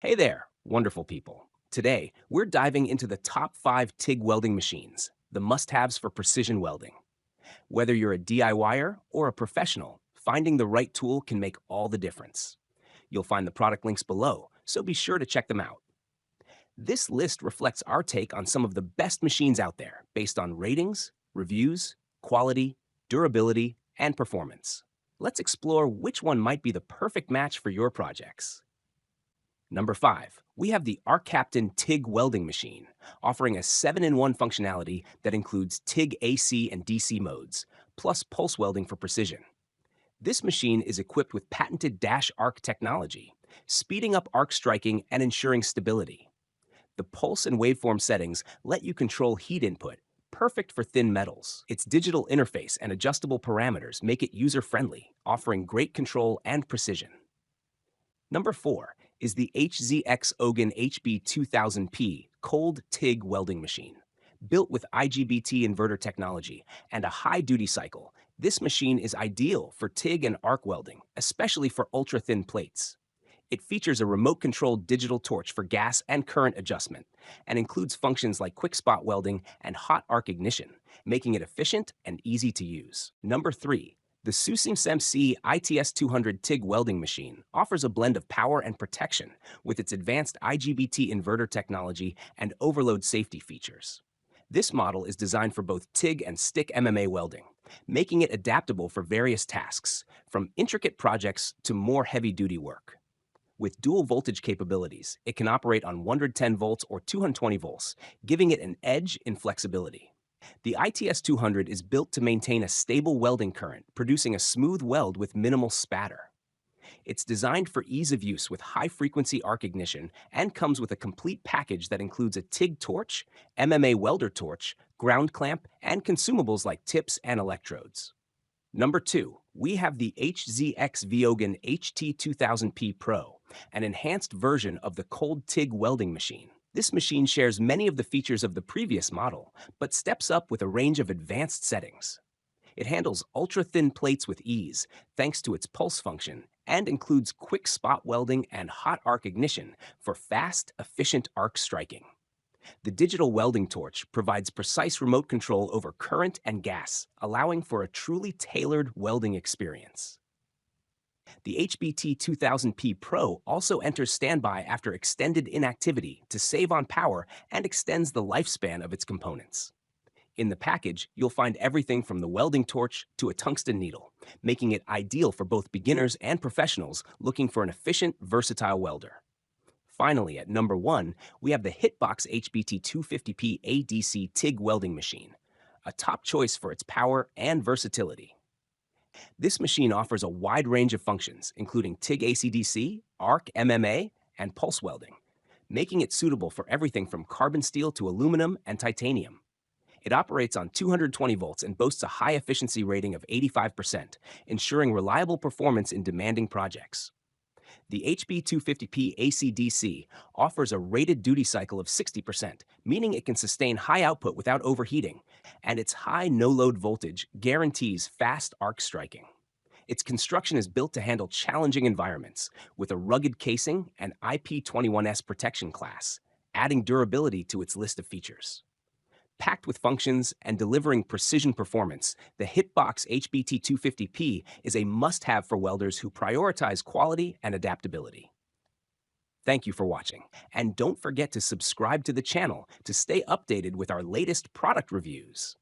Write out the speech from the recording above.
Hey there, wonderful people. Today, we're diving into the top 5 TIG welding machines, the must-haves for precision welding. Whether you're a DIYer or a professional, finding the right tool can make all the difference. You'll find the product links below, so be sure to check them out. This list reflects our take on some of the best machines out there based on ratings, reviews, quality, durability, and performance. Let's explore which one might be the perfect match for your projects. Number 5, we have the ARCCAPTAIN TIG Welding Machine, offering a 7-in-1 functionality that includes TIG AC and DC modes, plus pulse welding for precision. This machine is equipped with patented dash arc technology, speeding up arc striking and ensuring stability. The pulse and waveform settings let you control heat input, perfect for thin metals. Its digital interface and adjustable parameters make it user-friendly, offering great control and precision. Number 4 is the HZX Vogen HB2000P cold TIG welding machine. Built with IGBT inverter technology and a high duty cycle, this machine is ideal for TIG and arc welding, especially for ultra-thin plates. It features a remote-controlled digital torch for gas and current adjustment, and includes functions like quick spot welding and hot arc ignition, making it efficient and easy to use. Number 3. The SUSEMSE ITS200 TIG welding machine offers a blend of power and protection with its advanced IGBT inverter technology and overload safety features. This model is designed for both TIG and stick MMA welding, making it adaptable for various tasks, from intricate projects to more heavy-duty work. With dual voltage capabilities, it can operate on 110 volts or 220 volts, giving it an edge in flexibility. The ITS200 is built to maintain a stable welding current, producing a smooth weld with minimal spatter. It's designed for ease of use with high-frequency arc ignition and comes with a complete package that includes a TIG torch, MMA welder torch, ground clamp, and consumables like tips and electrodes. Number 2, we have the HZX Vogen HT2000P Pro, an enhanced version of the cold TIG welding machine. This machine shares many of the features of the previous model, but steps up with a range of advanced settings. It handles ultra-thin plates with ease, thanks to its pulse function, and includes quick spot welding and hot arc ignition for fast, efficient arc striking. The digital welding torch provides precise remote control over current and gas, allowing for a truly tailored welding experience. The HBT 2000P Pro also enters standby after extended inactivity to save on power and extends the lifespan of its components. In the package, you'll find everything from the welding torch to a tungsten needle, making it ideal for both beginners and professionals looking for an efficient, versatile welder. Finally, at number 1, we have the HITBOX HBT 250P ADC TIG welding machine, a top choice for its power and versatility. This machine offers a wide range of functions, including TIG AC/DC, arc MMA, and pulse welding, making it suitable for everything from carbon steel to aluminum and titanium. It operates on 220 volts and boasts a high efficiency rating of 85%, ensuring reliable performance in demanding projects. The HB250P AC/DC offers a rated duty cycle of 60%, meaning it can sustain high output without overheating, and its high no-load voltage guarantees fast arc striking. Its construction is built to handle challenging environments with a rugged casing and IP21S protection class, adding durability to its list of features. Packed with functions and delivering precision performance, the HITBOX HBT250P is a must-have for welders who prioritize quality and adaptability. Thank you for watching, and don't forget to subscribe to the channel to stay updated with our latest product reviews.